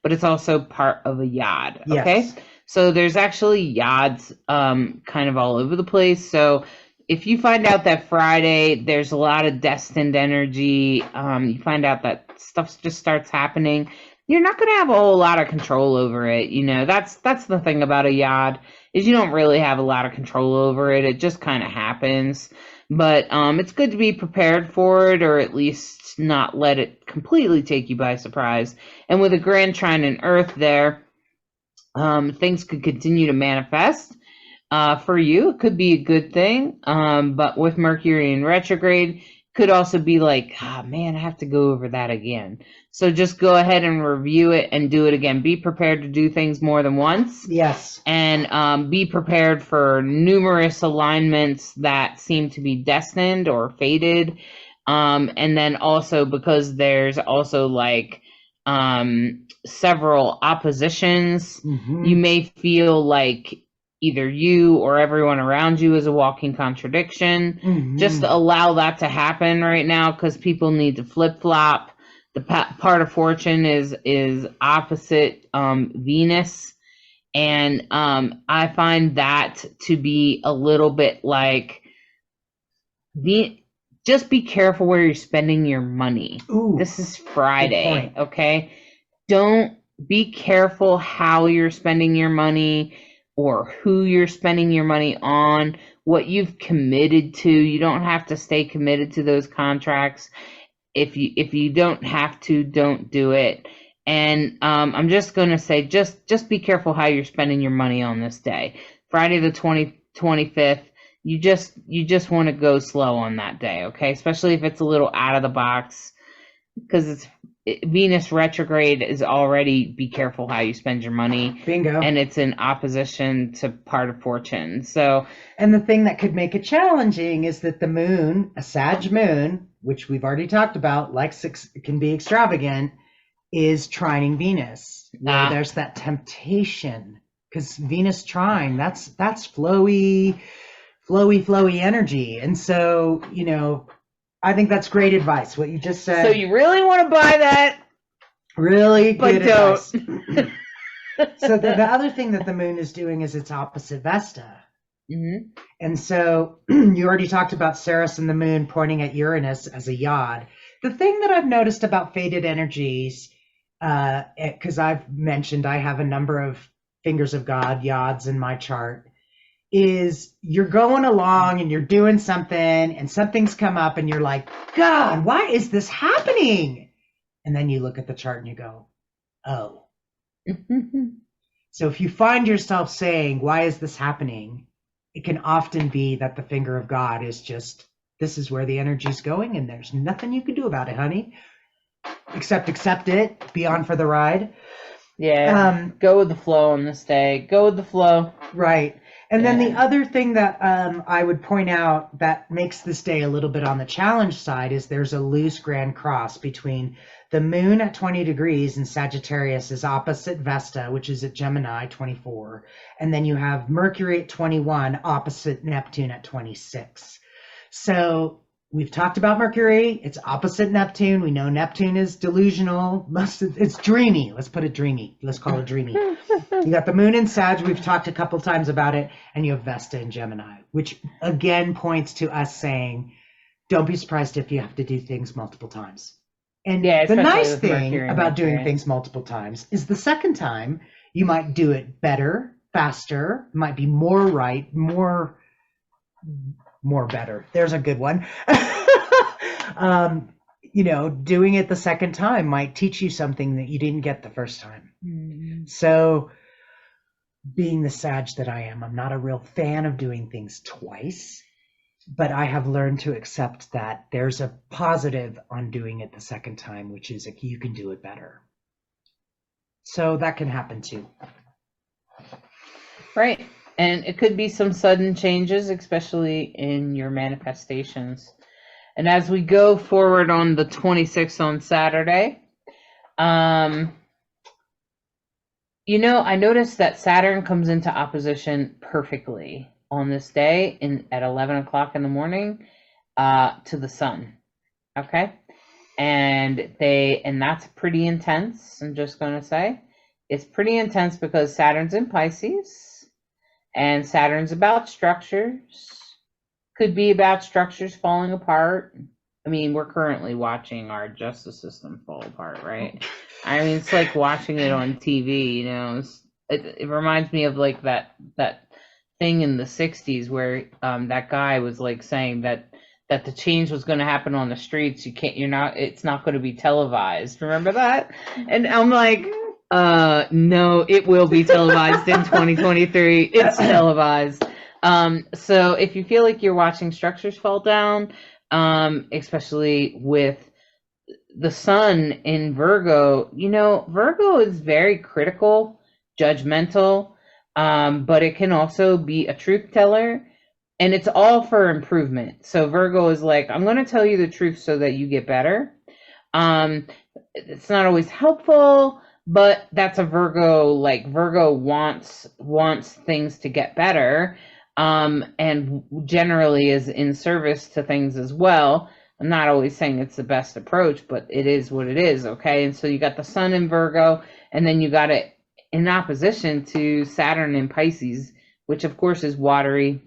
but it's also part of a yod. Okay. Yes. So there's actually yods kind of all over the place. So if you find out that Friday there's a lot of destined energy, you find out that stuff just starts happening, you're not going to have a whole lot of control over it. That's the thing about a yod, is you don't really have a lot of control over it. It just kind of happens. But it's good to be prepared for it, or at least not let it completely take you by surprise. And with a grand trine in Earth there, things could continue to manifest. For you, it could be a good thing. But with Mercury in retrograde, could also be like, man, I have to go over that again. So just go ahead and review it and do it again. Be prepared to do things more than once. Yes. And be prepared for numerous alignments that seem to be destined or fated. And then also, because there's also like several oppositions, you may feel like either you or everyone around you is a walking contradiction. Just allow that to happen right now, because people need to flip-flop. The part of fortune is opposite Venus, and I find that to be a little bit like just be careful where you're spending your money. Ooh, this is Friday, okay? Don't be careful how you're spending your money or who you're spending your money on, what you've committed to. You don't have to stay committed to those contracts. If you don't have to, don't do it. And I'm just going to say, just be careful how you're spending your money on this day. Friday the 25th you just want to go slow on that day, okay? Especially if it's a little out of the box, because Venus retrograde is already, be careful how you spend your money. Bingo. And it's in opposition to part of fortune. So, and the thing that could make it challenging is that the moon, a Sag moon, which we've already talked about, can be extravagant, is trining Venus. Where there's that temptation, because Venus trine, that's flowy energy. And so, I think that's great advice, what you just said. So you really want to buy that? Really good advice. So the other thing that the moon is doing is it's opposite Vesta. Mm-hmm. And so you already talked about Ceres and the moon pointing at Uranus as a yod. The thing that I've noticed about fated energies, because I've mentioned I have a number of fingers of God, yods in my chart, is you're going along and you're doing something and something's come up and you're like, God, why is this happening? And then you look at the chart and you go, oh. So if you find yourself saying, why is this happening? It can often be that the finger of God is just, this is where the energy's going and there's nothing you can do about it, honey. Except accept it, be on for the ride. Yeah, go with the flow on this day. Go with the flow. Right. And then the other thing that I would point out that makes this day a little bit on the challenge side is there's a loose grand cross between the moon at 20 degrees in Sagittarius is opposite Vesta, which is at Gemini 24. And then you have Mercury at 21 opposite Neptune at 26. So we've talked about Mercury. It's opposite Neptune. We know Neptune is delusional. It's dreamy. Let's put it dreamy. Let's call it dreamy. You got the moon in Sag. We've talked a couple times about it. And you have Vesta in Gemini, which again points to us saying, don't be surprised if you have to do things multiple times. And the nice thing about doing things multiple times is the second time you might do it better, faster, might be more right, more better. There's a good one. Doing it the second time might teach you something that you didn't get the first time. Mm-hmm. So being the Sag that I am, I'm not a real fan of doing things twice, but I have learned to accept that there's a positive on doing it the second time, which is you can do it better. So that can happen too. Right. And it could be some sudden changes, especially in your manifestations. And as we go forward on the 26th on Saturday, I noticed that Saturn comes into opposition perfectly on this day at 11 o'clock in the morning to the sun. Okay. And that's pretty intense. I'm just going to say it's pretty intense because Saturn's in Pisces. And Saturn's about structures, could be about structures falling apart. I mean, we're currently watching our justice system fall apart, right? I mean, it's like watching it on TV, It reminds me of like that thing in the 60s where that guy was like saying that the change was going to happen on the streets. It's not going to be televised. Remember that? And I'm like, no, it will be televised in 2023. It's televised. So if you feel like you're watching structures fall down, especially with the sun in Virgo, Virgo is very critical, judgmental, but it can also be a truth teller, and it's all for improvement. So Virgo is like, I'm going to tell you the truth so that you get better. It's not always helpful, but that's a Virgo. Like Virgo wants things to get better, and generally is in service to things as well. I'm not always saying it's the best approach, but it is what it is. Okay. And so you got the sun in Virgo, and then you got it in opposition to Saturn in Pisces, which of course is watery.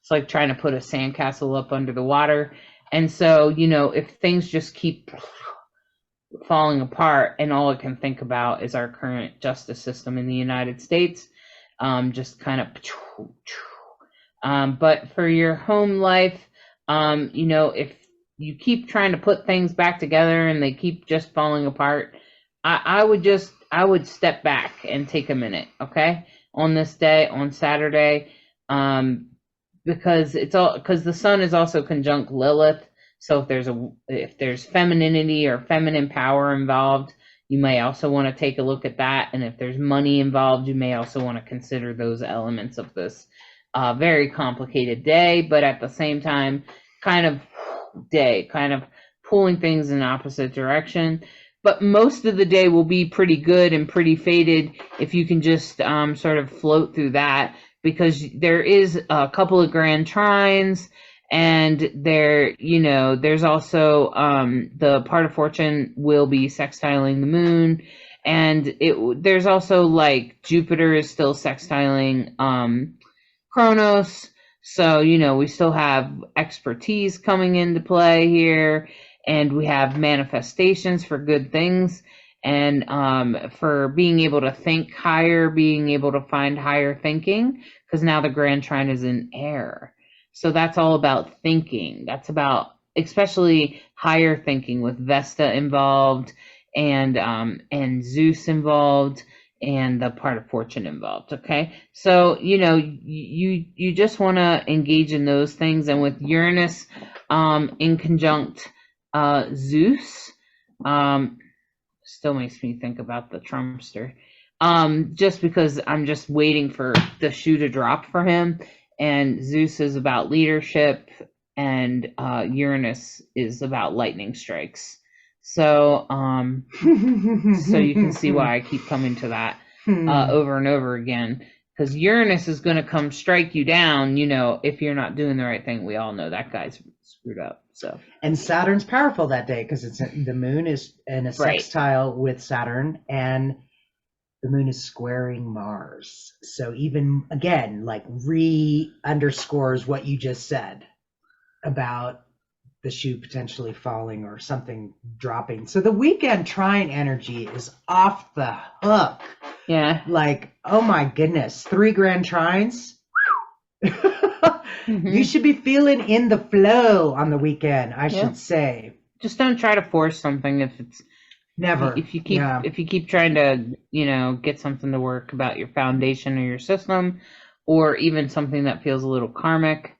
It's like trying to put a sandcastle up under the water. And so, if things just keep falling apart and all it can think about is our current justice system in the United States, just kind of, but for your home life, if you keep trying to put things back together and they keep just falling apart, I would step back and take a minute, okay? On this day, on Saturday, because the sun is also conjunct Lilith. So if there's femininity or feminine power involved, you may also want to take a look at that. And if there's money involved, you may also want to consider those elements of this very complicated day, but at the same time, kind of pulling things in opposite direction. But most of the day will be pretty good and pretty faded if you can just sort of float through that, because there is a couple of grand trines, and there's also the part of fortune will be sextiling the moon, and there's also like Jupiter is still sextiling Kronos. So, we still have expertise coming into play here, and we have manifestations for good things, and for being able to think higher, being able to find higher thinking, because now the grand trine is in air. So that's all about thinking. That's about especially higher thinking with Vesta involved, and Zeus involved, and the part of fortune involved. Okay, so you just want to engage in those things, and with Uranus in conjunct Zeus, still makes me think about the Trumpster, just because I'm just waiting for the shoe to drop for him. And Zeus is about leadership, and Uranus is about lightning strikes. So so you can see why I keep coming to that over and over again, because Uranus is going to come strike you down, if you're not doing the right thing. We all know that guy's screwed up. So, and Saturn's powerful that day because the moon is in a sextile with Saturn, and the moon is squaring Mars. So even again, like underscores what you just said about the shoe potentially falling or something dropping. So the weekend trine energy is off the hook. Yeah. Like, oh my goodness, 3 grand trines. You should be feeling in the flow on the weekend, I should say. Just don't try to force something if it's never. If you keep trying to, get something to work about your foundation or your system, or even something that feels a little karmic,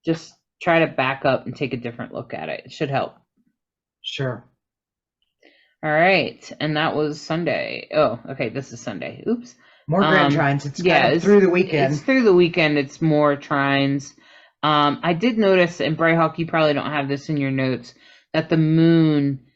just try to back up and take a different look at it. It should help. Sure. All right. And that was Sunday. Oh, okay. This is Sunday. Oops. More grand trines. It's kind of through the weekend. It's through the weekend. It's more trines. I did notice, and Brayhawk, you probably don't have this in your notes, that the moon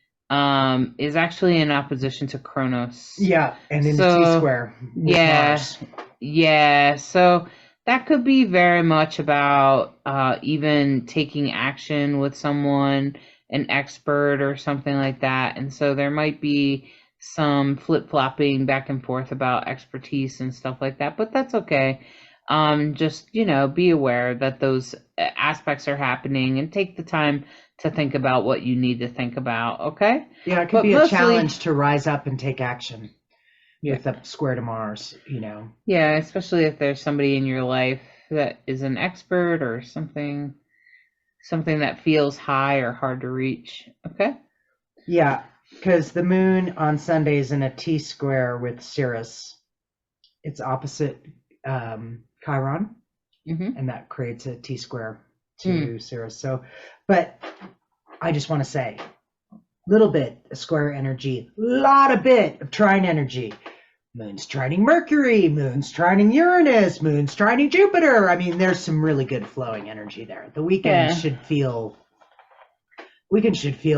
is actually in opposition to Kronos. Yeah, and in the T-square. Mars. Yeah. So that could be very much about even taking action with someone, an expert or something like that. And so there might be some flip-flopping back and forth about expertise and stuff like that, but that's okay. Just, be aware that those aspects are happening, and take the time to think about what you need to think about, okay? Yeah, it could be a challenge to rise up and take action with a square to Mars, Yeah, especially if there's somebody in your life that is an expert or something that feels high or hard to reach, okay? Yeah, because the moon on Sunday is in a T-square with Sirius. It's opposite Chiron, and that creates a T-square to Sirius. So, but I just want to say, little bit of square energy, lot of trine energy. Moon's trining Mercury, moon's trining Uranus, moon's trining Jupiter. I mean, there's some really good flowing energy there. The weekend should feel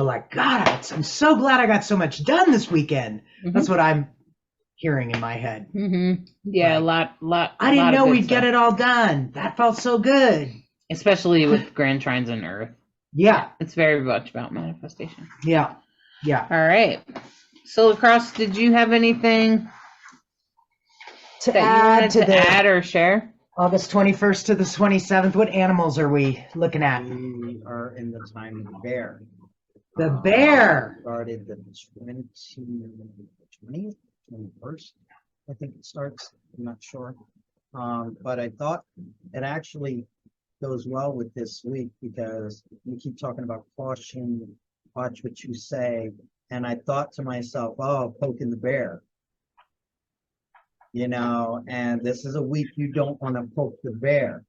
like, God, I'm so glad I got so much done this weekend. That's what I'm hearing in my head. Yeah, like, a lot. I didn't know we'd get it all done. That felt so good. Especially with grand trines in Earth. Yeah. It's very much about manifestation. Yeah. All right. So, LeKross, did you have anything to add or share? August 21st to the 27th. What animals are we looking at? We are in the time of the bear. The bear started the 20th, 21st. I think it starts. I'm not sure. But I thought it actually goes well with this week because we keep talking about caution, watch what you say. And I thought to myself, oh, poking the bear. And this is a week you don't want to poke the bear.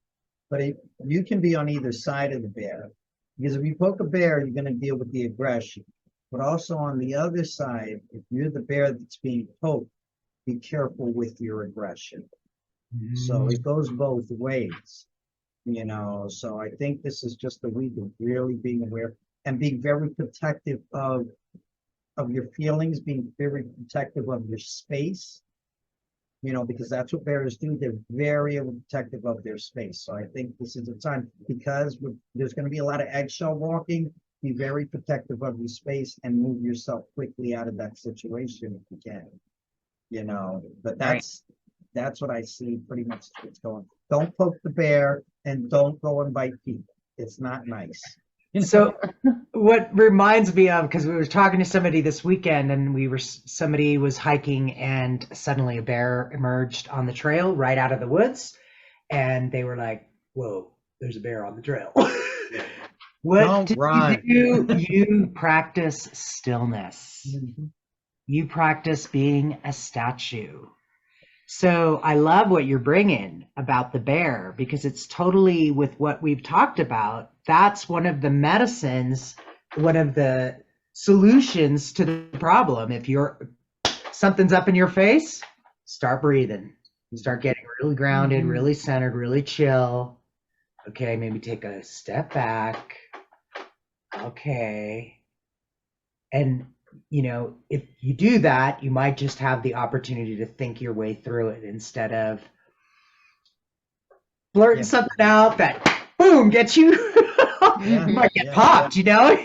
but you can be on either side of the bear. Because if you poke a bear, you're going to deal with the aggression. But also on the other side, if you're the bear that's being poked, be careful with your aggression. So it goes both ways, So I think this is just a week of really being aware and being very protective of your feelings, being very protective of your space, because that's what bears do. They're very protective of their space. So I think this is a time, because there's going to be a lot of eggshell walking. Be very protective of your space and move yourself quickly out of that situation if you can. But that's what I see pretty much what's going. Don't poke the bear and don't go and bite people. It's not nice. So what reminds me of, because we were talking to somebody this weekend and somebody was hiking and suddenly a bear emerged on the trail right out of the woods. And they were like, whoa, there's a bear on the trail. What do you do? You practice stillness. You practice being a statue. So I love what you're bringing about the bear, because it's totally with what we've talked about. That's one of the medicines, one of the solutions to the problem. If something's up in your face, start breathing. Start getting really grounded, really centered, really chill. Okay, maybe take a step back. Okay. And if you do that, you might just have the opportunity to think your way through it instead of blurting something out that boom gets you might get popped. Yeah,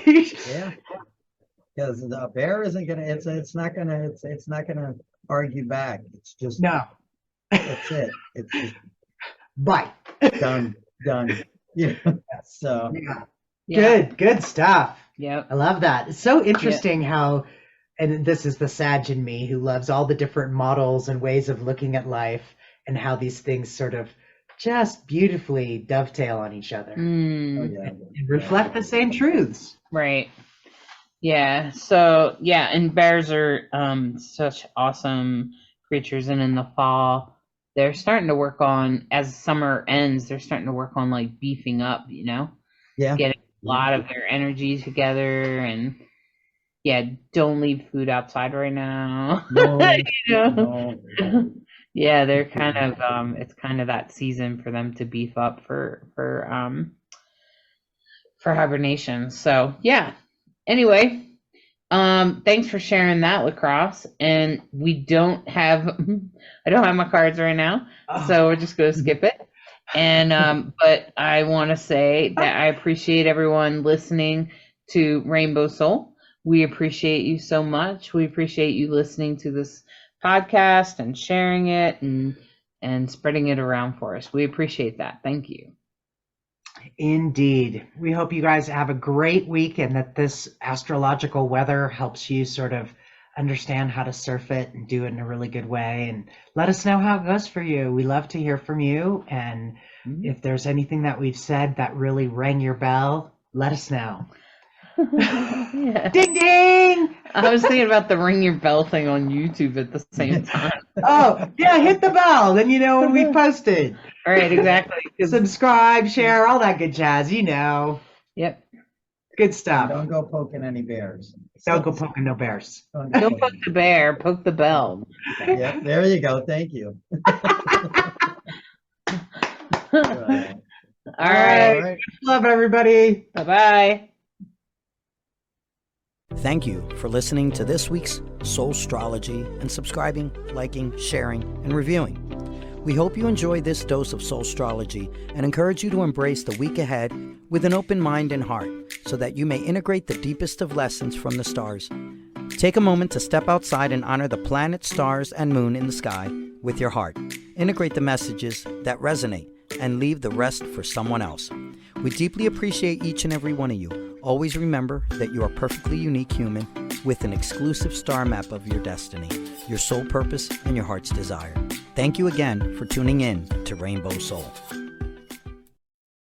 because the bear isn't gonna. It's not gonna argue back. It's just That's it. It's just bite. done. Yeah. So. Yeah. Good stuff. Yep. I love that. It's so interesting how, and this is the Sag in me who loves all the different models and ways of looking at life and how these things sort of just beautifully dovetail on each other and reflect the same truths. Right. Yeah. So and bears are such awesome creatures, and in the fall they're starting to work on, as summer ends, they're starting to work on like beefing up, getting a lot of their energy together. And don't leave food outside right now. No. Yeah, they're kind of it's kind of that season for them to beef up for hibernation. So anyway, thanks for sharing that, LeKross. And I don't have my cards right now, so we're just gonna skip it. And but I want to say that I appreciate everyone listening to Rainbow Soul. We appreciate you so much. We appreciate you listening to this podcast and sharing it and spreading it around for us. We appreciate that. Thank you. Indeed. We hope you guys have a great week and that this astrological weather helps you sort of understand how to surf it and do it in a really good way. And let us know how it goes for you. We love to hear from you. And if there's anything that we've said that really rang your bell, let us know. Ding ding! I was thinking about the ring your bell thing on YouTube at the same time. Hit the bell, then you know when we posted. All right, exactly. Subscribe, share, all that good jazz, Yep. Good stuff. Don't go poking any bears. Don't go poking no bears. Don't poke the bear, poke the bell. Yeah, there you go. Thank you. All right. Love everybody. Bye-bye. Thank you for listening to this week's Soulstrology and subscribing, liking, sharing, and reviewing. We hope you enjoy this dose of Soulstrology and encourage you to embrace the week ahead with an open mind and heart so that you may integrate the deepest of lessons from the stars. Take a moment to step outside and honor the planets, stars, and moon in the sky with your heart. Integrate the messages that resonate and leave the rest for someone else. We deeply appreciate each and every one of you. Always remember that you are a perfectly unique human with an exclusive star map of your destiny, your soul purpose, and your heart's desire. Thank you again for tuning in to Rainbow Soul.